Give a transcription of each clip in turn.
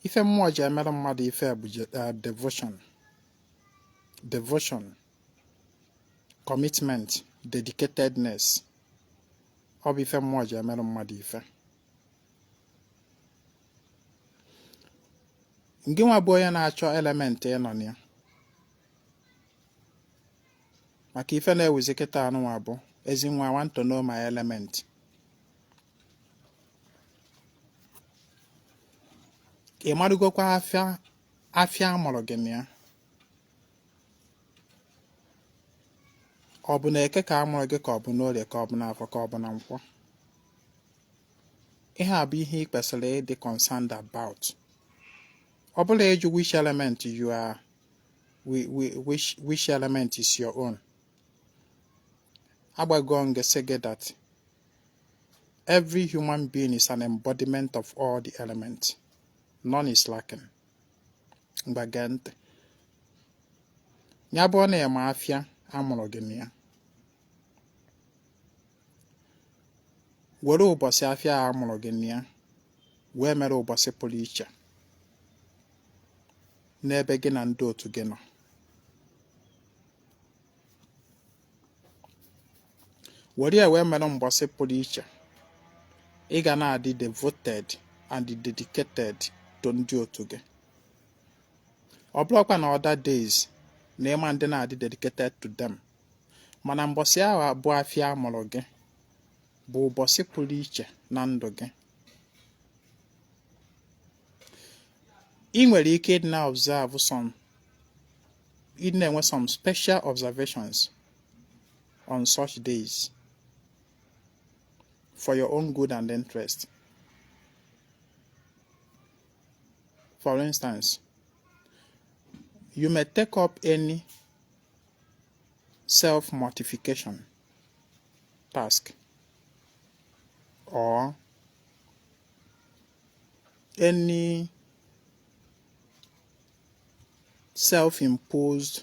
Ife mmụọ ji emere mmadụ ife bụ devotion, commitment, dedicatedness. Ọ bụ ife mmụọ ji emere mmadụ ife. Ngị nwa bụ onye na-achọ element ịnọ na ya. Maka ife na-ewuzi kịta anụnwa bụ Ezinwa, I want to know my element. Ị marụgokwa afịa amụrụ gị na ya? Ọ bụ na Eke ka amụrụ gị, ka ọ bụ n'Orie, ka ọ bụ n'Afọ, ka ọ bụ na Nkwọ? Ihe a bụ ihe ị kwesịrị ịdị concerned about. Ọ bụla ịjụ which element you are, which element is your own. Agbago m gị gị that every human being is an embodiment of all the elements. None is lacking. Mgbage ntị. Ya bụ na eme afịa amụrụ gị na ya. Were ụbọchị afịa amụrụ gị na ya wee mere ụbọchị pụrụ iche n'ebe gị na ndị otu gị nọ. Were ya wee mere ụbọchị pụrụ iche. Ị ga na-adị devoted and dedicated to ndị otu gị. Ọ bụrụkwa na other days na ịma ndị na-adị dedicated to them. Mana ụbọchị ahụ abụọ afịa amụrụ gị bụ ụbọchị pụrụ iche na ndụ gị. Ị nwere ike ịdị na-observe na-enwe some special observations on such days for your own good and interest. For instance, you may take up any self-mortification task or any self-imposed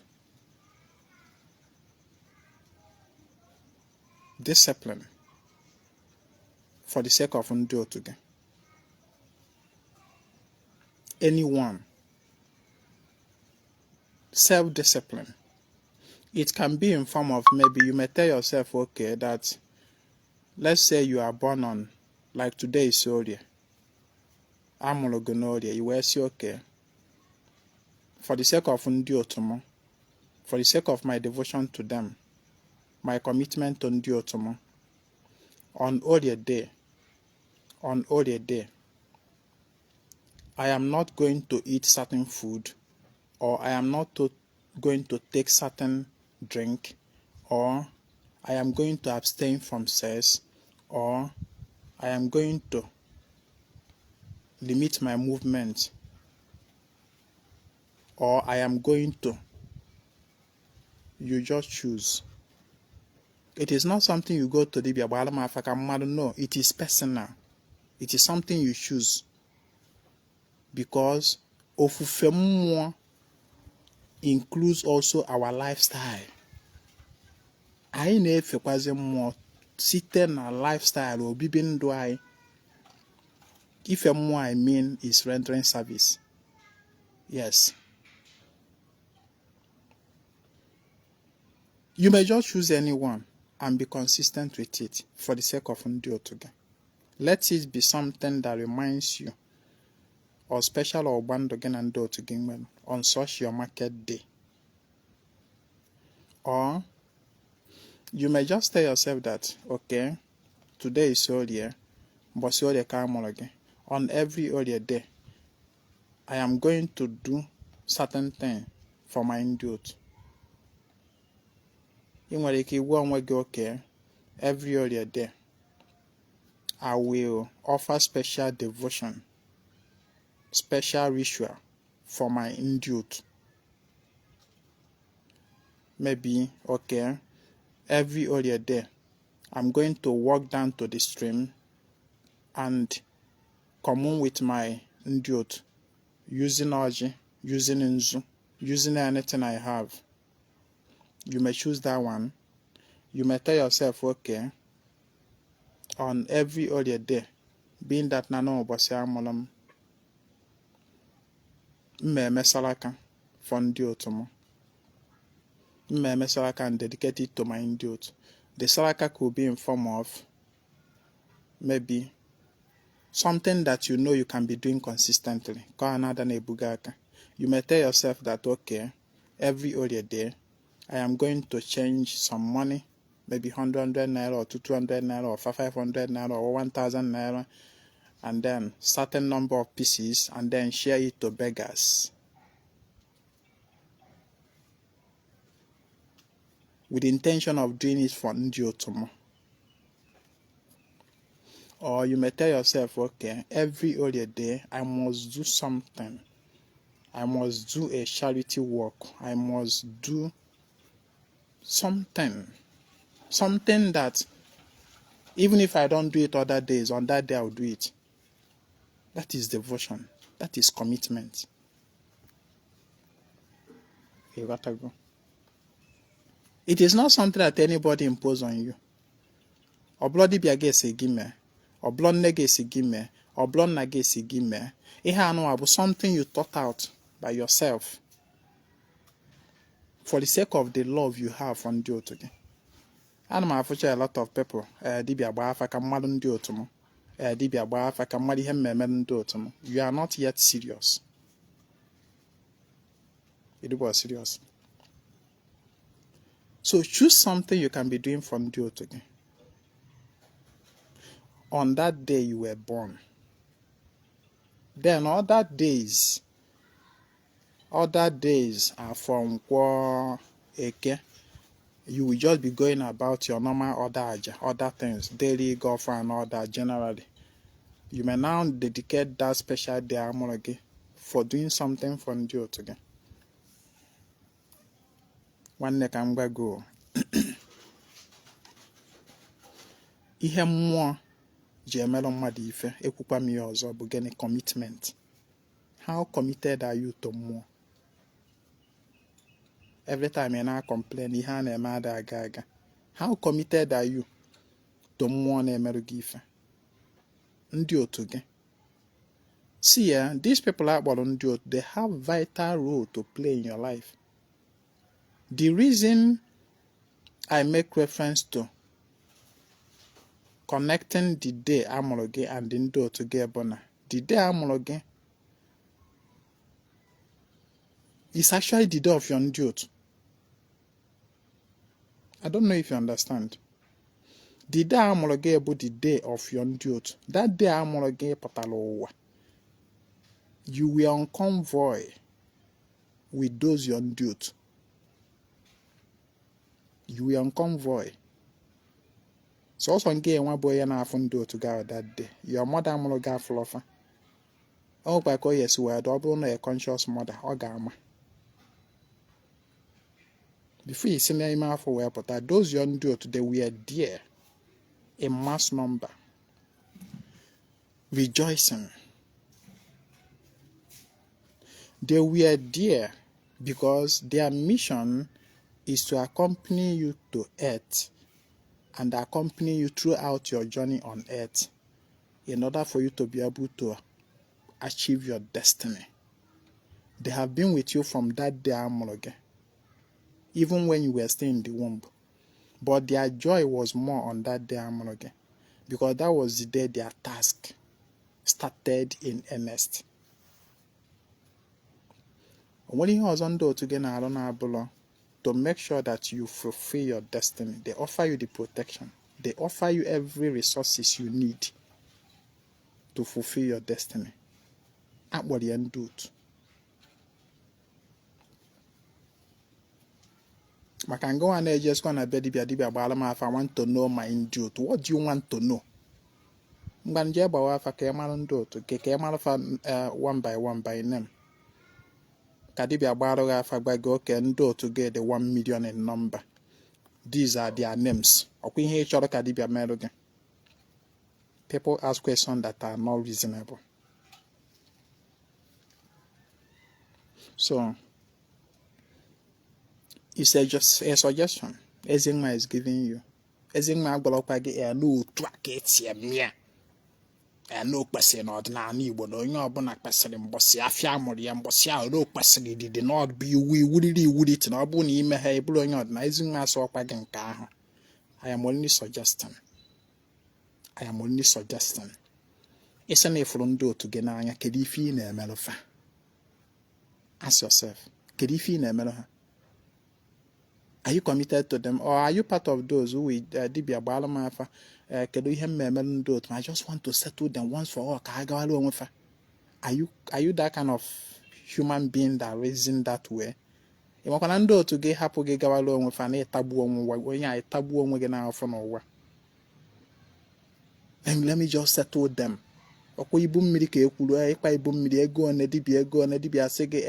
discipline for the sake of Ndị Otu gị. Anyone. Self-discipline. It can be in form of maybe you may tell yourself, okay, that let's say you are born on, like today is Orie. Amụrụ gị n'Orie, you will say, okay, for the sake of Ndị Otu m, for the sake of my devotion to them, my commitment to Ndị Otu m, on Orie Day, I am not going to eat certain food, or I am not going to take certain drink, or I am going to abstain from sex, or I am going to limit my movement, or I am going to. You just choose. It is not something you go to the Bible. No, it is personal. It is something you choose. Because ofufe mmụọ includes also our lifestyle. Anyị na-efekwazi mmụọ site na lifestyle obibi ndụ anyị. Ife mmụọ I mean is rendering service. Yes. You may just choose anyone and be consistent with it for the sake of Ndị Otu gị. Let it be something that reminds you or special or bando gị na Ndị Otu gị on such your market day. Or you may just tell yourself that, okay, today is Orie, but Orie ka amụrụ gị. On every Orie day, I am going to do certain thing for my Ndị Otu. Ị nwere ike igwe onwe gị, okay, every Orie day, I will offer special devotion, special ritual for my Ndị Otu. Maybe, okay, every Orie day, I'm going to walk down to the stream and commune with my Ndị Otu, using Oji, using Nzu, using anything I have. You may choose that one. You may tell yourself, okay, on every Orie day, being that Nano Obosi Amolam, mmemme Salaka for Ndị Otu m. Mmemme Salaka and dedicated to my Ndị Otu. The Salaka could be in form of maybe something that you know you can be doing consistently. You may tell yourself that, okay, every other day, I am going to change some money, maybe 100 naira or 200 naira or 500 naira or 1000 naira, and then certain number of pieces, and then share it to beggars. With the intention of doing it for Ndị Otu. Or you may tell yourself, okay, every other day I must do something. I must do a charity work. I must do something. Something that even if I don't do it other days, on that day I'll do it. That is devotion. That is commitment. You gotta go. It is not something that anybody imposes on you. Oblodi biagesi gime. Oblon negesi gime. Oblon nagesi gime. Ihe anu abu something you thought out by yourself. For the sake of the love you have for Ndị Otu gị. Ana m afụcha a lot of people. Dibia gba afa ka mmadụ Ndị Otu m. Dibia gba afa ka mmadụ ihe mmemme Ndị Otu m. You are not yet serious. It was serious. So choose something you can be doing for Ndị Otu gị. On that day you were born. Then other days are from Eke. You will just be going about your normal other things, daily, golf and all that generally. You may now dedicate that special day for doing something for Ndị Otu gị. Nwanne ka m gwago. Ihe mmụọ ji emelụ mmadụ ife ekwukwa m ya ọzọ bụ gịnị? Commitment. How committed are you to mmụọ? Every time you now complain, ihe a na-eme ada aga. How committed are you to mmụọ na-emerụ gị ife? Ndị Otu gị. See, these people akpọrọ Ndị Otu, they have vital role to play in your life. The reason I make reference to connecting the day amụrụ gị and the Ndị Otu gị bụ na the day amụrụ gị is actually the day of your Ndị Otu. I don't know if you understand. The day amụrụ gị bụ the day of your Ndị Otu. That day amụrụ gị pụtara ụwa. You were on convoy with those your Ndị Otu. You were on convoy. So also nke enwa boy ya na afụ Ndị Otu gị that day. Your mother amụrụ gị afụlọfa. Ọ kwa ka yes were ọ bụrụ na a conscious mother ọ ga-ama. Before you see me afọ wee pụta, those your Ndị Otu, they were there in mass number, rejoicing. They were there because their mission is to accompany you to earth and accompany you throughout your journey on earth in order for you to be able to achieve your destiny. They have been with you from that day amụrụ gị, even when you were still in the womb. But their joy was more on that day amụrụ gị, because that was the day their task started in earnest. Onwere ihe ọzọ Ndị Otu gị na-arụ na-abụlọ to make sure that you fulfill your destiny. They offer you the protection. They offer you every resources you need to fulfill your destiny. Akpọrọ ya Ndị Otu. Maka ngwa na-ejesikwa na be dibia gbara m afa, I want to know my Ndị Otu. What do you want to know? Mgbe nje gbawa afa ka ị mara Ndị Otu ka ị mara fa one by one by name. Ka dibia gbara gị afa gwa gị oke Ndị Otu gị dị 1 million in number. These are their names. Ọkwa ihe ị chọrọ ka dibia merụ gị. People ask questions that are not reasonable. So, it's just a suggestion Ezinwa is giving you. Ezinwa agbalọkwa gị n'otu aka eti eme ya. no kwesịrị n'ọdịnala Igbo na onye ọbụla kwesịrị mbọsị afịa amụrụ ya mbọsị ahụ na o kwesịrị dịdị n'ọdụ iwuriri iwuriti na ọ bụrụ na ime ha ebụrụ onye ọdịnala Ezinwa asọ ọkwa gị nke ahụ. I am only suggesting. Ịsị na ịfụrụ ndị otu gị n'anya, kedu ife ị na-emerụ fa? Ask yourself, kedu ife ị na-emerụ ha? Are you committed to them, or are you part of those who will dibia gbara m afa kedu ihe m na-emerụ ndị otu? I just want to settle them once for all ka ha gawara onwe fa. Are you that kind of human being that reason that way? Ị makwana ndị otu gị hapụ gị gawara onwe fa na ịtagbu onye a ịtagbu onwe gị n'afọ n'ụwa. Let me just settle them. Ọkwa ibu mmiri ka ekwuru, ịkpa ibu mmiri ego one dibia sị gị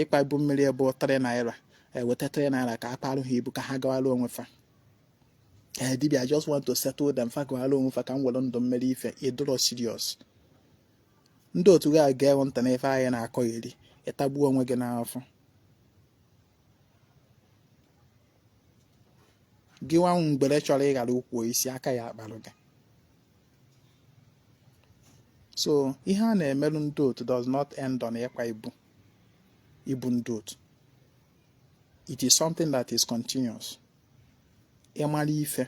ịkpa ibu mmiri bụ 3 naira, weta 3 naira ka akparụ ha ibu ka ha gawara onwe fa. Dibia just want to settle them, fa gawara onwe fa ka m were ndụ mmeri ife. Ịdọrọ serious. Ndị otu gị ga-ewe ntị na ife anyị na-akọ iri, ịtagbuo onwe gị n'afọ. Gị nwa mgbere chọrọ ịghara ukwu isi, aka ya akparụ gị. So ihe a na-emerụ ndị otu does not end on ịkwa ibu ndị otu. It is something that is continuous. Ịmara ife.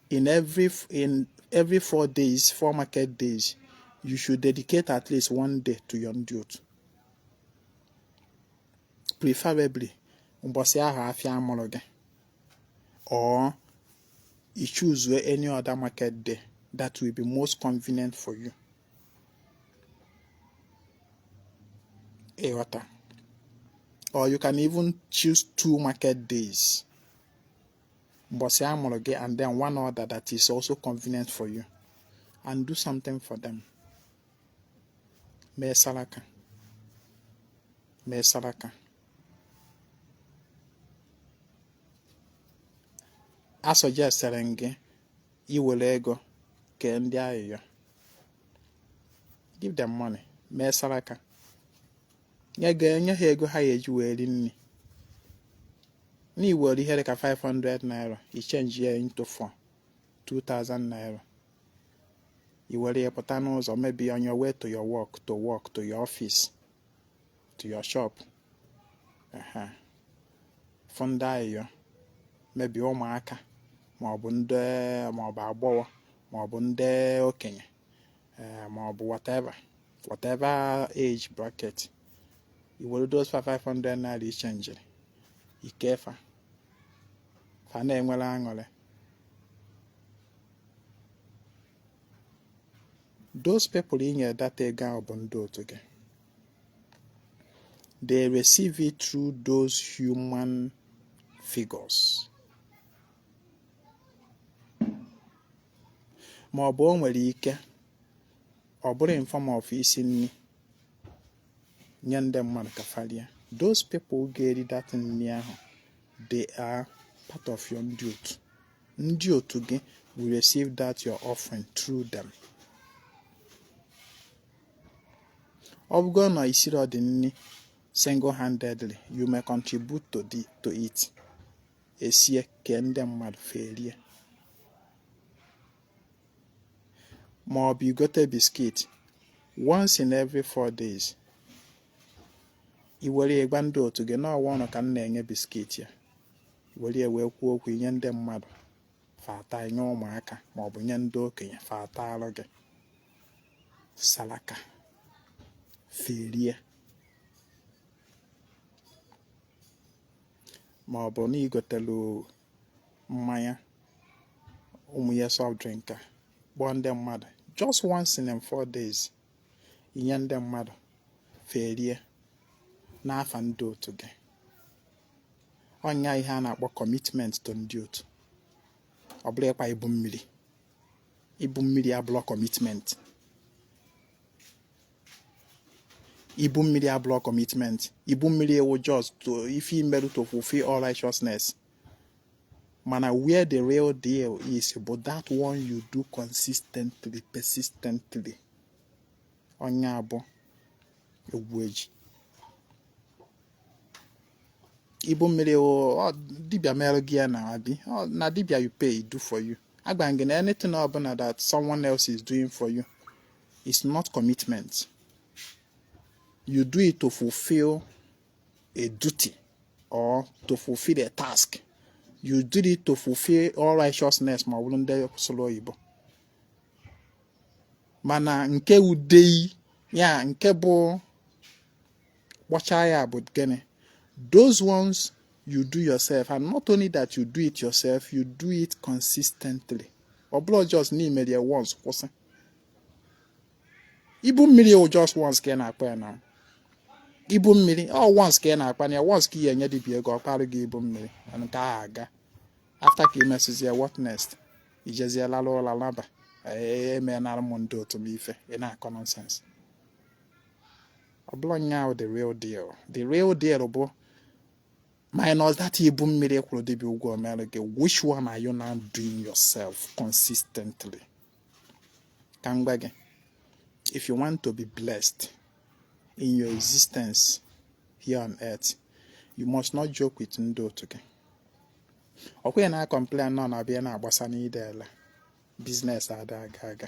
In every 4 days, 4 market days, you should dedicate at least 1 day to your ndị otu. Preferably ụbọchị ahụ afịa amụrụ gị, or you choose any other market day that will be most convenient for you. Or you can even choose 2 market days, and then one other that is also convenient for you, and do something for them. Mee salaka. A suggestere gị iwere ego kee ndị ahịhịa. Give them money. Mee saraka. Nye ha ego ha eji wee ri nri. N'iwere ihe dịka 500 naira, you change ya into 2,000 naira. Iwere ya pụta n'ụzọ, maybe on your way to your work, to your office, to your shop. Fund ahịhịa, maybe ụmụaka, maọbụ agbọghọ, maọbụ ndị okenye, maọbụ whatever age bracket. You will do those for 500 naira you change. Ikefa. Fa na-enwere aṅụrị. Those people in your data ego bụ ndị otu gị. They receive it through those human figures. Ma ọ bụ o nwere ike ọ bụrụ in form of isi nri nye ndị mmadụ ka faria. Those people get that nri ahụ, they are part of your ndị otu. Ndị otu gị will receive that your offering through them. Ọ bụgo na isiri ọ dị nri single-handedly, you may contribute to it. Esie ke ndị mmadụ ferie. Ma ọ bụ igote biscuit once in every 4 days. Iwere gwa ndị otu gị na ọwa ọnụ ka m na-enye biscuit ya. Iwere wee kwuo okwu nye ndị mmadụ fata, nye ụmụaka maọbụ nye ndị okenye fata alụ gị. Salaka. Ferie. Maọbụ na igotelu mmanya ụmụ ya soft drink kpọọ ndị mmadụ just once in 4 days. Inye ndị mmadụ ferie n'afa ndị otu gị. Ọnya ihe a na-akpọ commitment to ndị otu. Ọ bụrụ ịkpa ibu mmiri. Ibu mmiri abụrụ commitment. Ibu mmiri abụrụ commitment. Ibu mmiri ewu just to if you merit to fulfill all righteousness. Mana where the real deal is, but that one you do consistently, persistently. Ọnya abụ egwu eji. Ibu mmiri dibia mere gị ya na abi. Na dibia you pay, do for you. Agbangin, anything urban that someone else is doing for you is not commitment. You do it to fulfill a duty or to fulfill a task. You did it to fulfill all righteousness ma ọ bụrụ ndị solo Igbo. Mana nke udei ya nke bụ kpọcha ya bụ gịnị? Those ones you do yourself, and not only that you do it yourself, you do it consistently. Ọ bụrụ just n'ime ya once kwụsị. Ibu mmiri o just once ka ị na-akpa ya na. Ibu mmiri once ka ị na-akpa ya, once ka ị enye dibịa ego ọ kparị gị ibu mmiri nke a aga. After ka ị mesịzi ya, what next? Ijezie lalụ ụla laba. Emenara m ndị otu m ife. Ị na-akọ nonsense. Ọ bụrụ nya the real deal. The real deal bụ minus that ibu mmiri kwuru dibịa ụgwọ mere gị. Which one are you now doing yourself consistently? Ka m gwa gị, if you want to be blessed in your existence here on earth, you must not joke with ndị otu gị. Ọkwa na complain nọ na bịa na-agbasa n'idele business ada aga.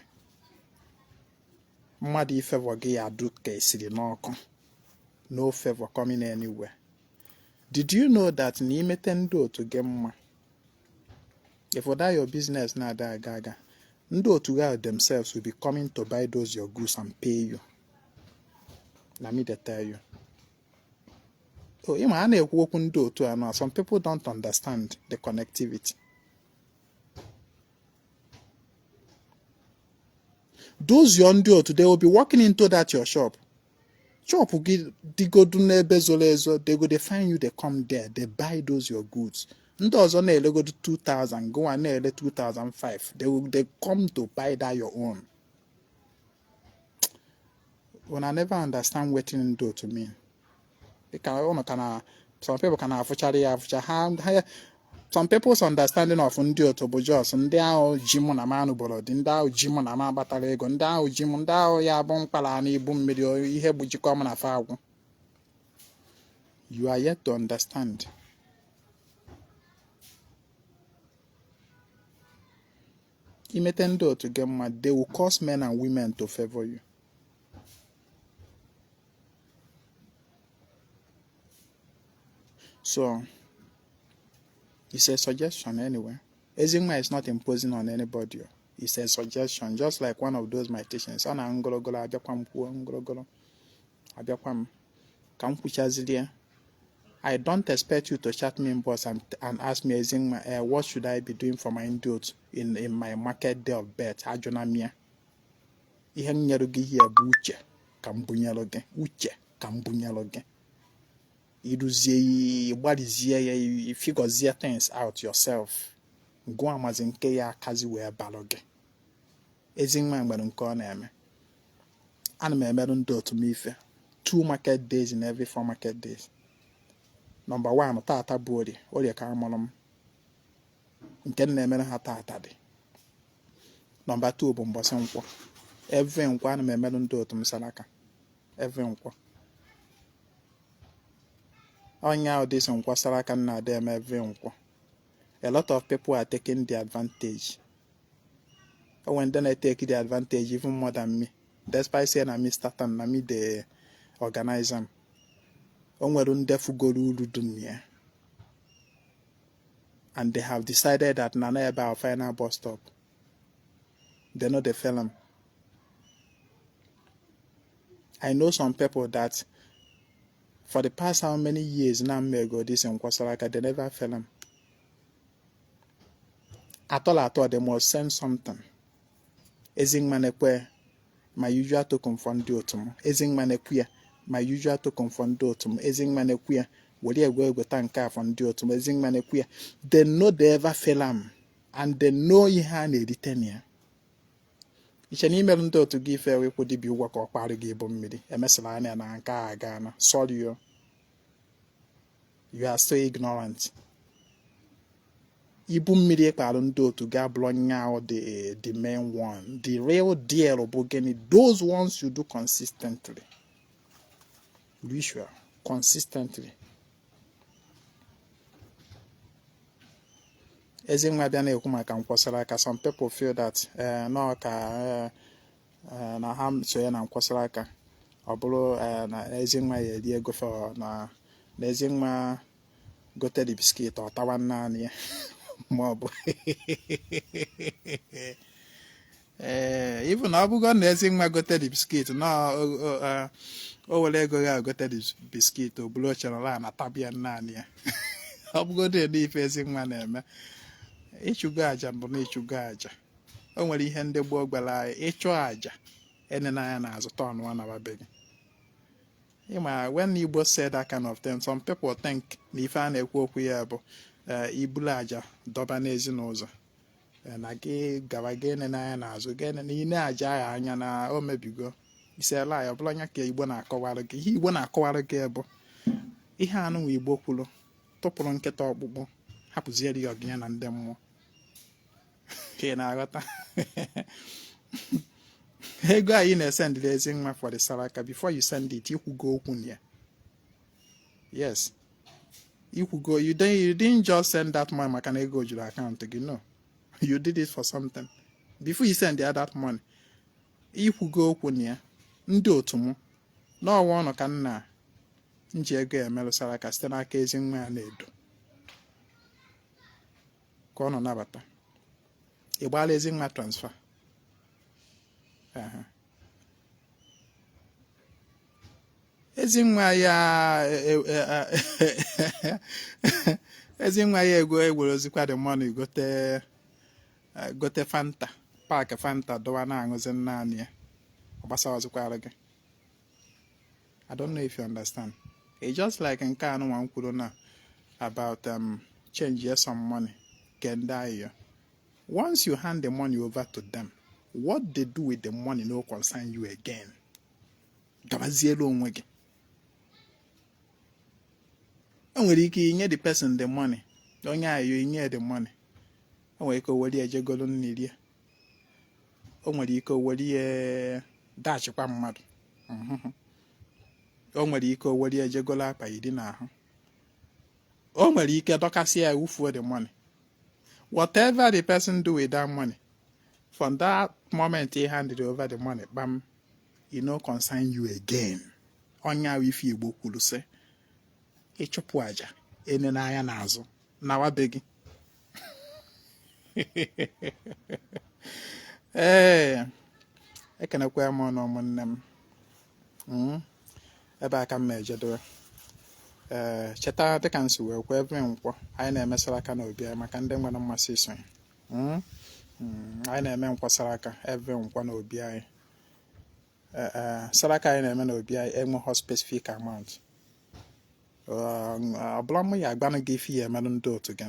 Mmadụ ifevọ gị ya do ka esiri n'ọkụ. No favor coming anywhere. Did you know that n'imete ndị otu gị mma, if that your business na ada aga, ndị otu gị themselves will be coming to buy those your goods and pay you. Let me tell you. So, a na-ekwu okwu ndị otu a, some people don't understand the connectivity. Those your ndị otu, they will be walking into that your shop. Shop they go do n'ebe zoro ezo, they go they find you, they come there, they buy those your goods. Ndị ọzọ na-ele go to 2,000, go and na-ele 2,005. They come to buy that your own. When I never understand what ndị otu mean. Some people can have some people's understanding of ndị otu bụ just ndị ahụ ji mụ na manụ bụrụ dị, ndị ahụ ji mụ na ma gbatara ego, ndị ahụ ji mụ, ndị ahụ ya bụ mkpara na ibu mmiri ihe bụ jikọ m na fa agwụ. You are yet to understand. Imete ndị otu gị mma, they will cause men and women to favor you. So, it's a suggestion anyway. Ezinwa is not imposing on anybody. It's a suggestion, just like one of those my teachings. Ana ngologolo abịakwam kwuo ngologolo abịakwam ka m kwuchazilie. I don't expect you to chat me in boss and ask me, Ezinwa, what should I be doing for my Ndị Otu in my market day of birth? Ajụna mia. Ihe m nyere gị here bụ uche ka m bunyelu gị. Uche ka m bunyelu gị. Iruzie gbarizie ya, ifigọzie things out yourself. Go amazi nke ya akazi wee balụ gị. Ezinwa nwere nke ọ na-eme. Ana m emerụ ndị otu m ife 2 market days in every 4 market days. Number 1, tata bụ orie ka amụrụ m. Nke na-emere ha tata dị. Number 2 bụ mbọsị nkwọ. Every nkwọ ana m emerụ ndị otu m salaka. Every nkwọ. Onya this nkwọ salaka na ada eme every nkwọ. A lot of people are taking the advantage. When they take the advantage even more than me. Despite saying I'm Mr. Tan, na me the organizer. Onwere ndị fugoro uru dunia. And they have decided that na ebe our final bus stop. They know the film. I know some people that for the past how many years now ago this in Kwasaraka, they never film. At all, they must send something. Ezinwa nekwe, my usual token for Ndị Otu m. Ezinwa nekwe, my usual token for Ndị Otu m. Ezinwa nekwe, wodi egwe tanka for Ndị Otu m. Ezinwa nekwe, they know they ever film, and they know ihe a na-eriten ya. Iche n'ime Ndị Otu gị ife wekwu dibi ụgwọ ka ọ kparị gị ibu mmiri. Emesịla anya na nke a aga na. Sorry you. You are so ignorant. Ibu mmiri kparụ Ndị Otu ga bụrụ nya the main one. The real deal bụ gịnị? Those ones you do consistently. Be sure. Consistently. Ezinwa bịa na-ekwu maka nkwọsara aka, some people feel that na ka na ha sonye na nkwọsara aka ọ bụrụ na Ezinwa ya eri ego for na Ezinwa gote the biskit ọ tawa naanị ya ma ọ bụ even ọ bụgo na Ezinwa gote the biskit na o were ego ya gote the biskit o buru ochere na tabia naanị ya ọ bụgodo ede ife Ezinwa na-eme. Ịchụgo aja bụ na ịchụgo aja. O nwere ihe ndị gboo gwara anyị, ịchụ aja enena anya n'azụ tọnụọ na be gị. When Igbo say that kind of thing, some people think na ife a na-ekwu okwu ya bụ ibulu aja dọba n'ezinụzọ na gị gawa gị enena anya n'azụ gị na ine aja ya anya na o mebigo isela ya ọ bụla anya ka Igbo na-akọwara gị. Ihe Igbo na-akọwara gị bụ ihe anụnwa Igbo kwuru, tụpụrụ nkịta ọkpụkpụ hapụziere ya ọgịnya na ndị mmụọ. Ka ị na-aghọta? Ego anyị na-esendịrị Ezinwa for the saraka, before you send it, ikwugo okwu na ya. Yes. Ikwugo, you didn't just send that money maka na ego juru akaụntụ gị. No. You did it for something. Before you send that money, ikwugo okwu na ya. Ndị otu mụ n'ọwa ọnụ ka nna nji ego emelụ saraka site n'aka Ezinwa Anaedo ka ọ nọ nabata. Ị gbala Ezinwa transfer. Ezinwa ya ego ewere the money gote Fanta, pack Fanta dọwa na-aṅụzi naanị ya. Ọ gbasawazịkwara gị. I don't know if you understand. It's just like nke anụnwa m kwuru na about change some money. Once you hand the money over to them, what they do with the money no concern you again. Gabazielu onwe gị. O nwere ike inye the person the money. Onye ayo inye the money. O nwere ike oweli ejegolu nnirie. O nwere ike oweli dachikwa mmadụ. O nwere ike oweli ejegolu akpa iri n'ahụ. O nwere ike dọkasị ya wufuo the money. Whatever the person do with that money, from that moment he handed over the money, bam, it no concern you again. Onya wifi Igbo kwuru sị, ịchụpụ aja enena anya n'azụ nawa be gị. Ekenekwa m ọnụ ụmụnne m. Ebe aka m ejedowe. Cheta dịka nsi wee kwa ebe nkwọ anyị na-eme saraka n'obi anyị maka ndị nwere mmasị isonye. Anyị na-eme nkwasara aka ebe nkwọ n'obi anyị. Saraka anyị na-eme n'obi anyị enweghị specific amount. Ọ bụla m ya agbanụ gị ife ya emelụ ndị otu gị.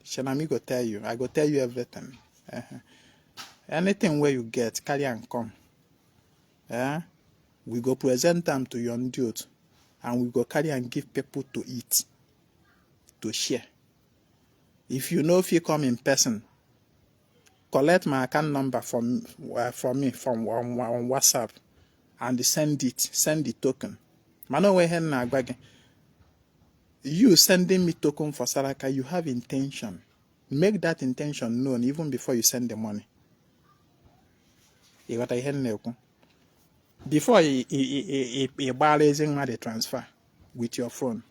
I go tell you everything. Anything where you get, carry and come. We go present them to your Ndị Otu, and we go carry and give people to eat, to share. If you know if you come in person, collect my account number from me from on WhatsApp and send the token. You sending me token for saraka, you have intention. Make that intention known even before you send the money. Before you buy the transfer with your phone,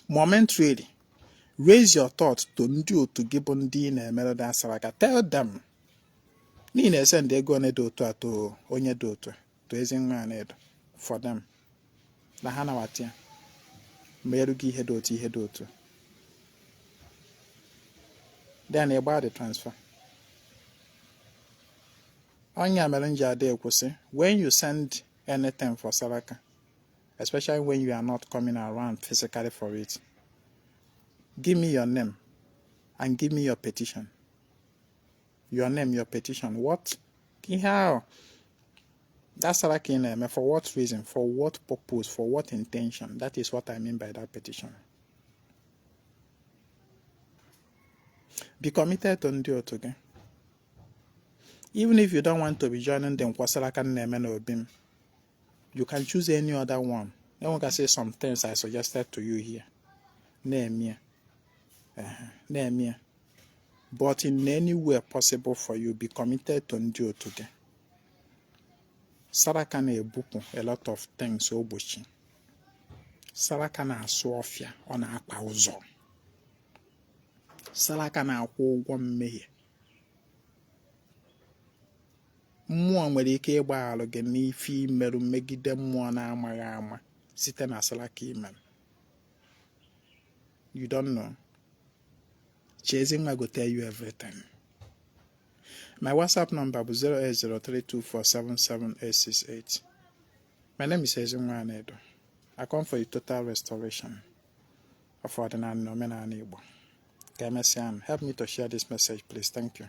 momentarily raise your thoughts to Ndị Otu give Ndị na-emere da saraka. Tell them, Nina send they go Ndị Otu to onye Ndị Otu to Ezinwa Anaedo for them. Na hana watia. Merugi ihe Ndị Otu. Then you buy the transfer. Onya merenja de kwụsị, when you send anything for saraka, especially when you are not coming around physically for it, give me your name and give me your petition. Your name, your petition. What? How? That's saraka for what reason? For what purpose? For what intention? That is what I mean by that petition. Be committed to Ndị Otu again. Even if you don't want to be joining the Nkwasaraka Neme Obim, you can choose any other one. Then we can say some things I suggested to you here. Name me. Na-eme. But in any way possible for you, be committed to Ndị Otu gị. Saraka na-ebupụ a lot of things ogbochi. Saraka na-asụ ọfịa, ọ na-akpa ụzọ. Saraka na-akwụ ụgwọ mmehie. Mmụọ nwere ike ịgbaghalụ gị n'ife imerụ megide mmụọ na-amaghị ama site na Saraka imerụ. You don't know. Ezinwa go tell you everything. My WhatsApp number is 08032477868. My name is Ezinwa Anaedo. I come for a total restoration of ordinary Igbo. Help me to share this message, please. Thank you.